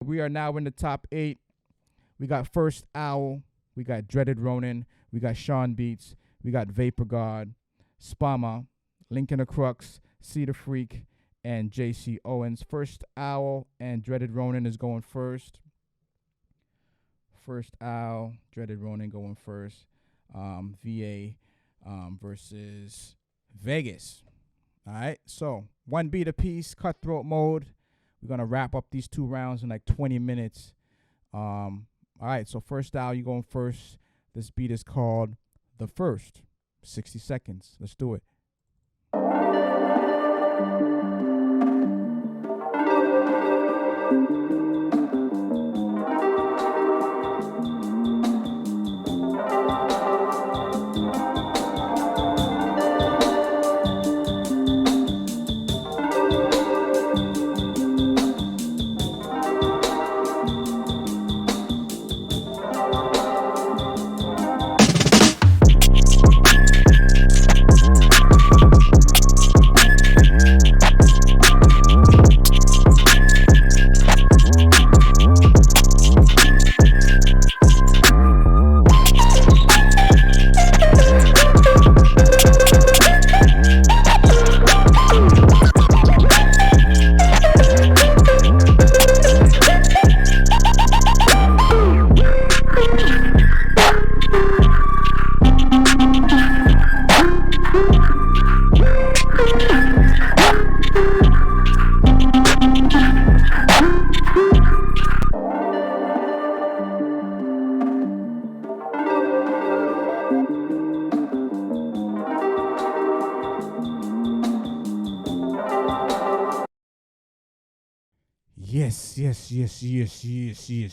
We are now in the top 8. We got First Owl. We got Dreaded Ronin. We got Sean Beats. We got Vapor God, Spama, Lincoln the Crux, Cedar Freak, and JC Owens. First Owl and Dreaded Ronin is going first. First Owl, Dreaded Ronin going first. VA versus Vegas. All right, so one beat apiece, cutthroat mode. We're going to wrap up these 2 rounds in like 20 minutes. All right, so First Owl, you going first. This beat is called The First. 60 seconds. Let's do it.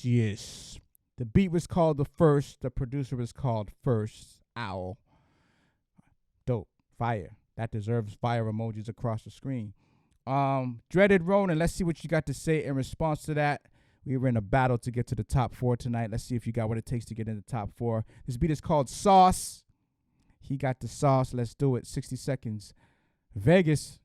Yes. The beat was called The First. The producer was called First Owl. Dope. Fire. That deserves fire emojis across the screen. Dreaded Ronin, let's see what you got to say in response to that. We were in a battle to get to the top 4 tonight. Let's see if you got what it takes to get in the top 4. This beat is called Sauce. He got the sauce. Let's do it. 60 seconds. Vegas.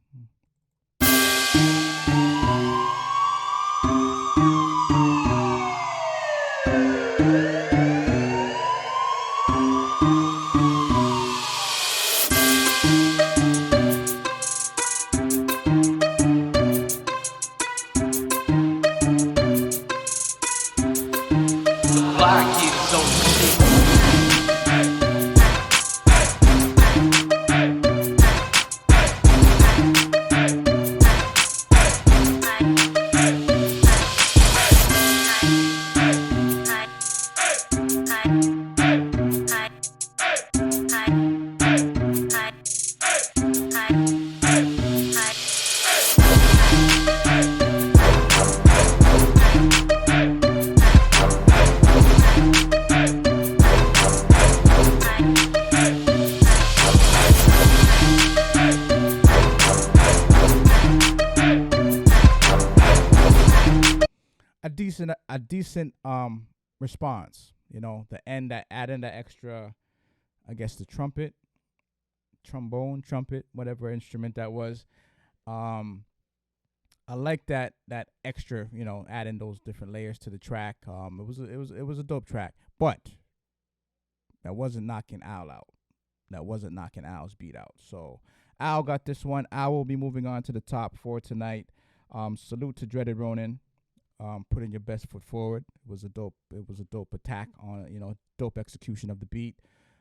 A decent response. You know, the end that add in the extra, I guess the trombone, trumpet, whatever instrument that was. I like that extra, you know, adding those different layers to the track. It was a dope track, but that wasn't knocking Al out. That wasn't knocking Al's beat out. So Al got this one. Al will be moving on to the top 4 tonight. Salute to Dreaded Ronin. Putting your best foot forward. It was a dope attack on, you know, dope execution of the beat.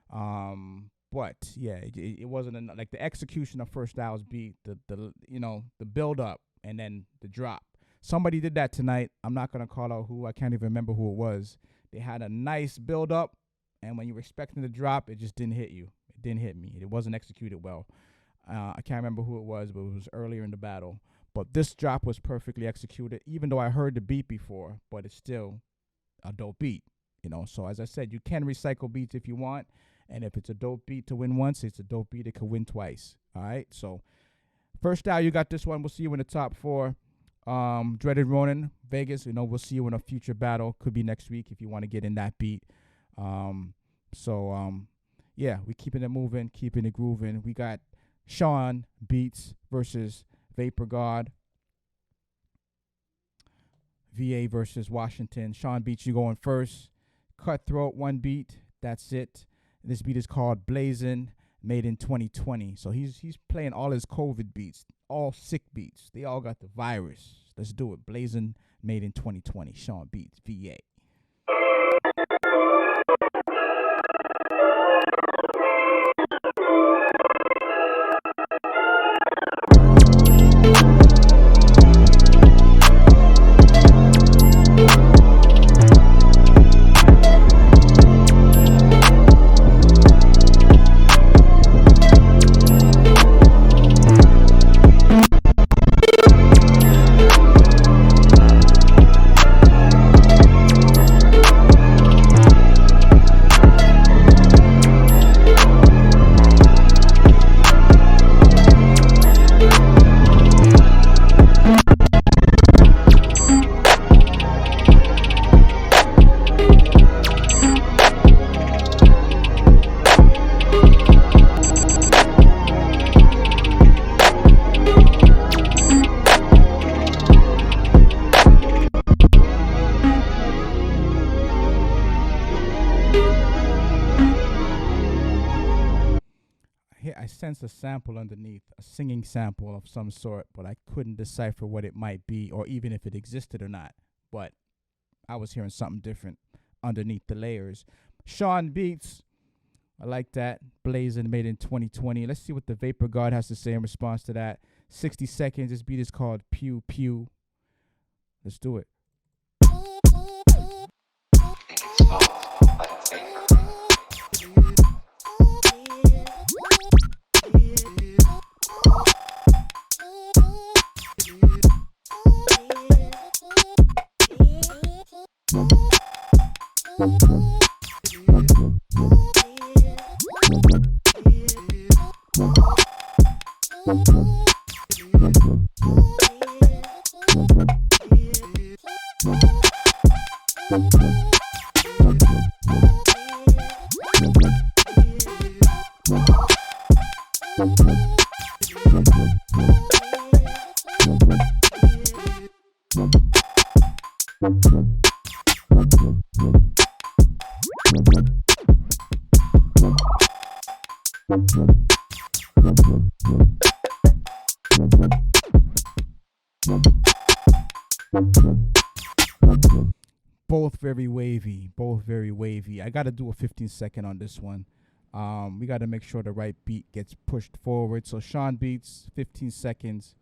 But yeah, it wasn't like the execution of First Owl's beat, the you know, the build up and then the drop. Somebody did that tonight. I'm not gonna call out who. I can't even remember who it was. They had a nice build up, and when you were expecting the drop, it just didn't hit you. It didn't hit me. It wasn't executed well. I can't remember who it was, but it was earlier in the battle. But this drop was perfectly executed, even though I heard the beat before, but it's still a dope beat, you know. So as I said, you can recycle beats if you want, and if it's a dope beat to win once, it's a dope beat that can win twice. All right, so First Out, you got this one. We'll see you in the top 4. Dreaded Ronin, Vegas, you know, we'll see you in a future battle. Could be next week if you want to get in that beat. Yeah, we keeping it moving, keeping it grooving. We got Sean Beats versus Vapor God. VA versus Washington. Sean Beats, you going first. Cutthroat, one beat. That's it. This beat is called Blazin', made in 2020. So he's playing all his COVID beats, all sick beats. They all got the virus. Let's do it. Blazin', made in 2020. Sean Beats, VA. I sensed a sample underneath, a singing sample of some sort, but I couldn't decipher what it might be or even if it existed or not. But I was hearing something different underneath the layers. Sean Beats, I like that. Blazin', made in 2020. Let's see what the Vapor God has to say in response to that. 60 seconds. This beat is called Pew Pew. Let's do it. Both very wavy. Both very wavy. I got to do a 15-second on this one. We got to make sure the right beat gets pushed forward. So Sean Beats, 15 seconds.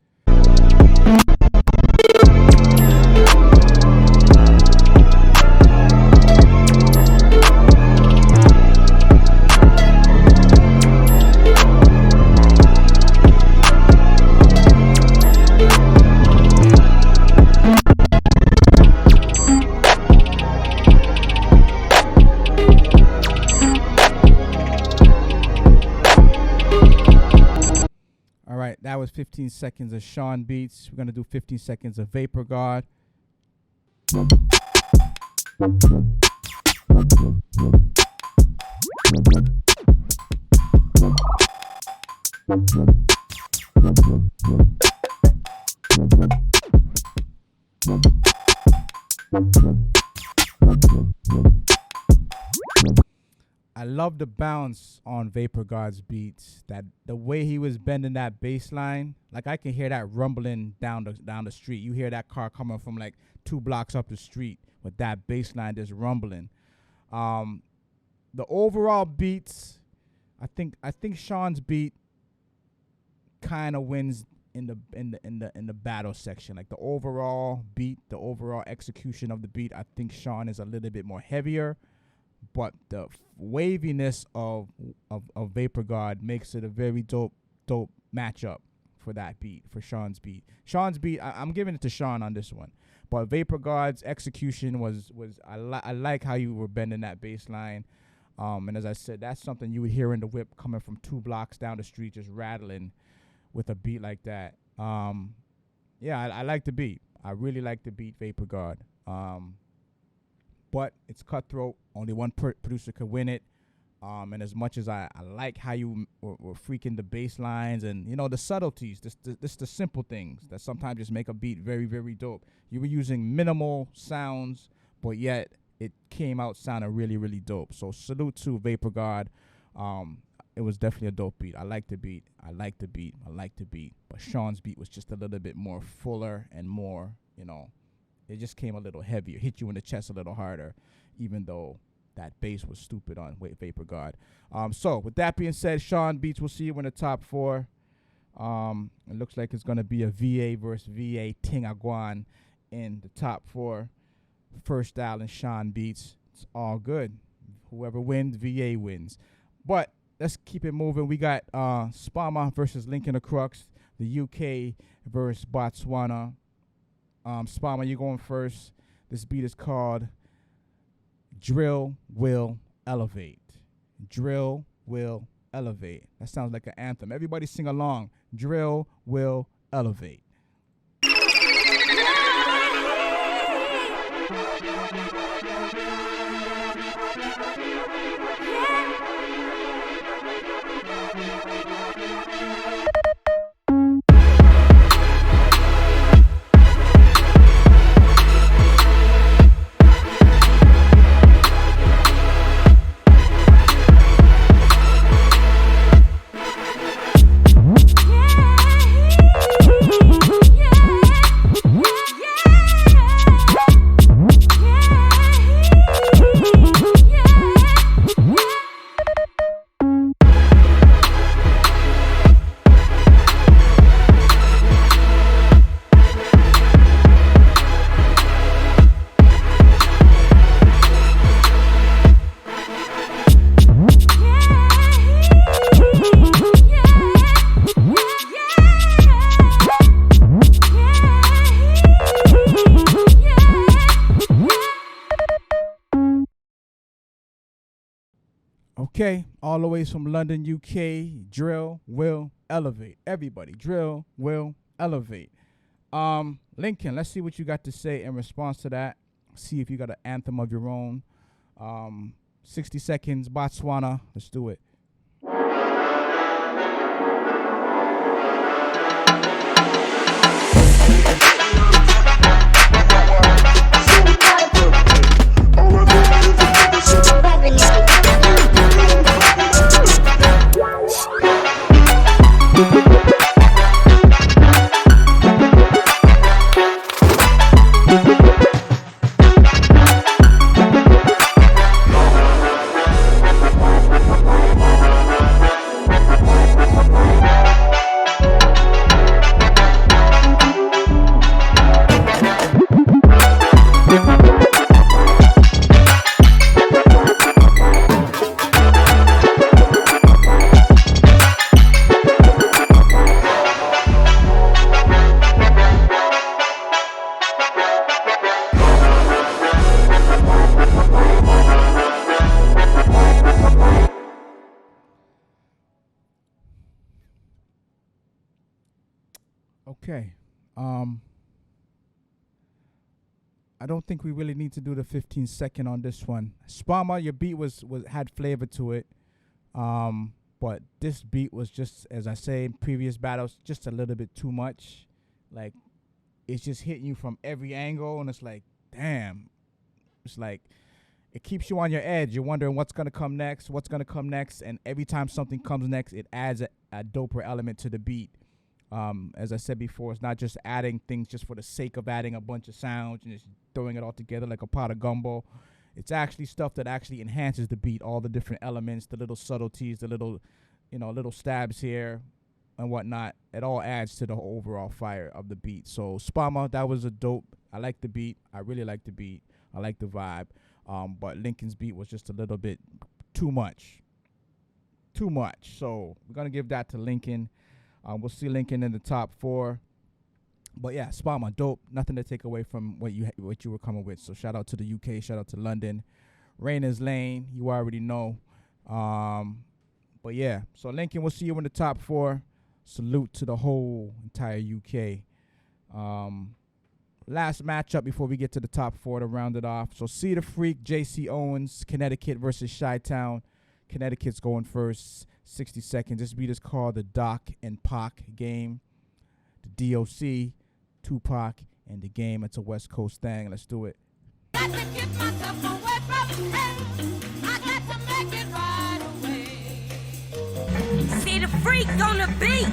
That was 15 seconds of Sean Beats. We're going to do 15 seconds of Vapor God. I love the bounce on Vapor God's beats. That the way he was bending that bass line, like I can hear that rumbling down the street. You hear that car coming from like 2 blocks up the street with that bass line just rumbling. The overall beats, I think Sean's beat kind of wins in the battle section. Like the overall beat, the overall execution of the beat, I think Sean is a little bit more heavier. But the waviness of Vapor God makes it a very dope matchup for that beat, for Sean's beat. Sean's beat, I'm giving it to Sean on this one. But Vapor God's execution was I like how you were bending that bass line. And as I said, that's something you would hear in the whip coming from 2 blocks down the street, just rattling with a beat like that. Yeah, I like the beat. I really like the beat, Vapor God. But it's cutthroat. Only one producer could win it. And as much as I like how you were freaking the bass lines and, the subtleties, this the simple things that sometimes just make a beat very, very dope. You were using minimal sounds, but yet it came out sounding really, really dope. So salute to Vapor God. It was definitely a dope beat. I like the beat. But Sean's beat was just a little bit more fuller and more, it just came a little heavier, hit you in the chest a little harder, even though that bass was stupid on Vapor God. So with that being said, Sean beats, we'll see you in the top 4. It looks like it's going to be a VA versus VA Tingaguan in the top 4. First style and Sean beats. It's all good. Whoever wins, VA wins. But let's keep it moving. We got Spama versus Lincoln the Crux, the UK versus Botswana. Spama, you're going first. This beat is called Drill Will Elevate. Drill Will Elevate. That sounds like an anthem. Everybody sing along. Drill Will Elevate. Okay, all the way from London, UK, Drill Will Elevate. Everybody, Drill Will Elevate. Lincoln, let's see what you got to say in response to that. See if you got an anthem of your own. 60 seconds, Botswana. Let's do it. Okay. I don't think we really need to do the 15-second on this one. Spama, your beat was had flavor to it. But this beat was just, as I say in previous battles, just a little bit too much. Like, it's just hitting you from every angle, and it's like, damn. It's like, it keeps you on your edge. You're wondering what's going to come next, and every time something comes next, it adds a doper element to the beat. As I said before, it's not just adding things just for the sake of adding a bunch of sounds and just throwing it all together like a pot of gumbo. It's actually stuff that actually enhances the beat, all the different elements, the little subtleties, the little, little stabs here and whatnot. It all adds to the overall fire of the beat. So Spama, that was a dope. I like the beat. I really like the beat. I like the vibe. But Lincoln's beat was just a little bit too much. So we're going to give that to Lincoln. We'll see Lincoln in the top 4. But yeah, Spama, dope. Nothing to take away from what you were coming with. So shout out to the UK, shout out to London. Rainer's Lane, you already know. But yeah, so Lincoln, we'll see you in the top 4. Salute to the whole entire UK. Last matchup before we get to the top 4 to round it off. So See the Freak, JC Owens, Connecticut versus Chi-Town. Connecticut's going first. 60 seconds. This beat is called the Doc and Pac Game. The DOC, Tupac, and the game. It's a West Coast thing. Let's do it. Got to get myself away from him. I got to make it right away. See the freak on the beat.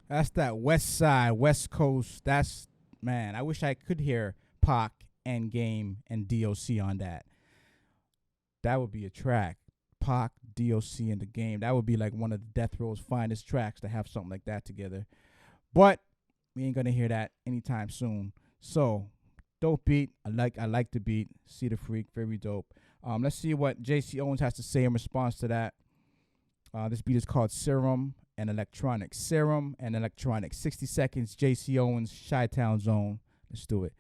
That's that West Side, West Coast. That's, man, I wish I could hear Pac and Game and DOC on that. That would be a track. Pac, DOC, and the Game. That would be like one of the Death Row's finest tracks to have something like that together. But we ain't gonna hear that anytime soon. So, dope beat. I like the beat. See the Freak, very dope. Let's see what JC Owens has to say in response to that. This beat is called Serum and Electronics. Serum and Electronics. 60 seconds, JC Owens, Chi-Town Zone. Let's do it.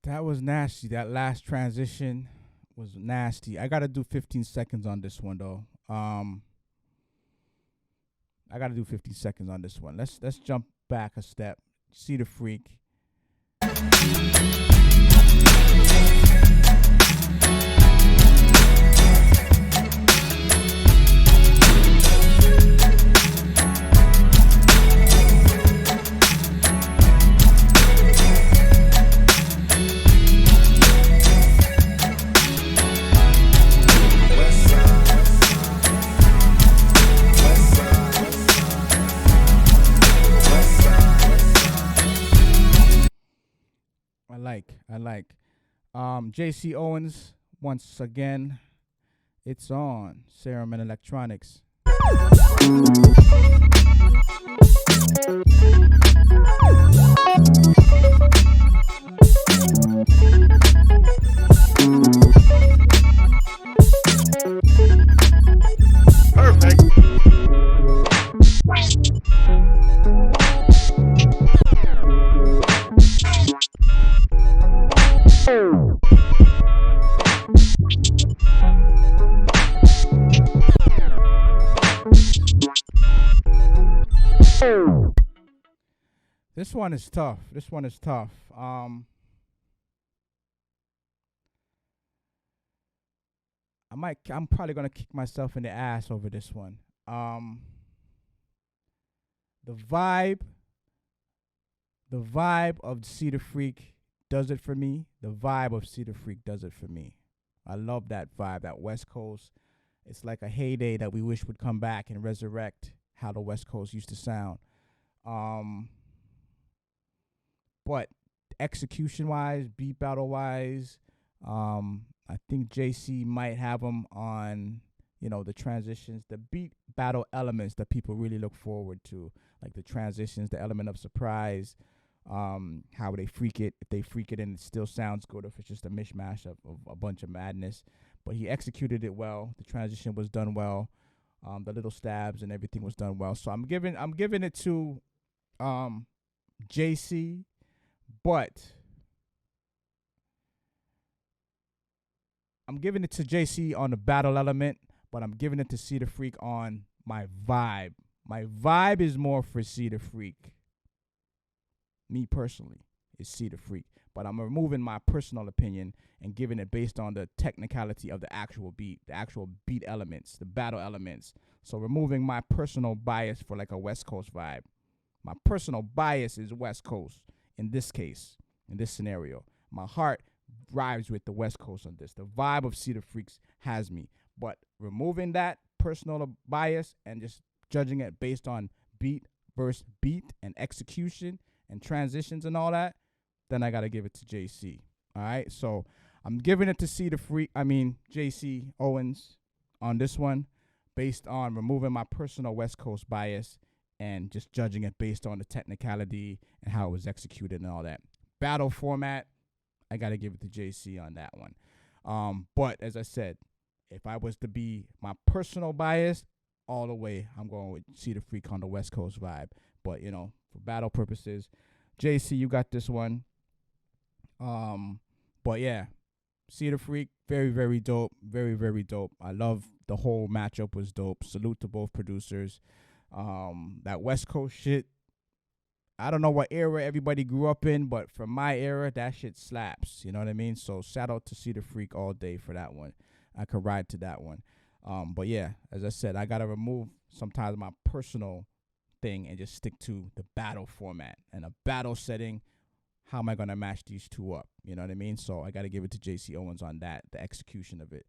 That was nasty. That last transition was nasty. I gotta do 15 seconds on this one though. I gotta do 15 seconds on this one. Let's jump back a step. See the Freak. I like. JC Owens, once again, it's on Serum and Electronics. Perfect. This one is tough. I'm probably gonna kick myself in the ass over this one. The vibe of Cedar Freak does it for me. The vibe of Cedar Freak does it for me. I love that vibe, that West Coast It's like a heyday that we wish would come back and resurrect how the West Coast used to sound. Um, but execution wise, beat battle wise, I think JC might have them on, the transitions, the beat battle elements that people really look forward to, like the transitions, the element of surprise, how they freak it. If they freak it and it still sounds good, if it's just a mishmash of a bunch of madness. But he executed it well. The transition was done well. The little stabs and everything was done well. So I'm giving it to JC, but I'm giving it to JC on the battle element, but I'm giving it to Cedar Freak on my vibe. My vibe is more for Cedar Freak. Me personally is Cedar Freak, but I'm removing my personal opinion and giving it based on the technicality of the actual beat elements, the battle elements. So removing my personal bias for like a West Coast vibe. My personal bias is West Coast in this case, in this scenario. My heart rides with the West Coast on this. The vibe of Cedar Freaks has me. But removing that personal bias and just judging it based on beat versus beat and execution and transitions and all that, then I got to give it to JC. All right? So I'm giving it to JC Owens on this one based on removing my personal West Coast bias and just judging it based on the technicality and how it was executed and all that. Battle format, I got to give it to JC on that one. But as I said, if I was to be my personal bias, all the way, I'm going with Cedar Freak on the West Coast vibe. But, for battle purposes, JC, you got this one. But yeah, Cedar Freak, very, very dope. Very, very dope. I love the whole matchup was dope. Salute to both producers. That West Coast shit, I don't know what era everybody grew up in, but from my era, that shit slaps. You know what I mean? So shout out to Cedar Freak all day for that one. I could ride to that one. But yeah, as I said, I got to remove sometimes my personal thing and just stick to the battle format and a battle setting. How am I going to match these two up? You know what I mean? So I got to give it to JC Owens on that, the execution of it.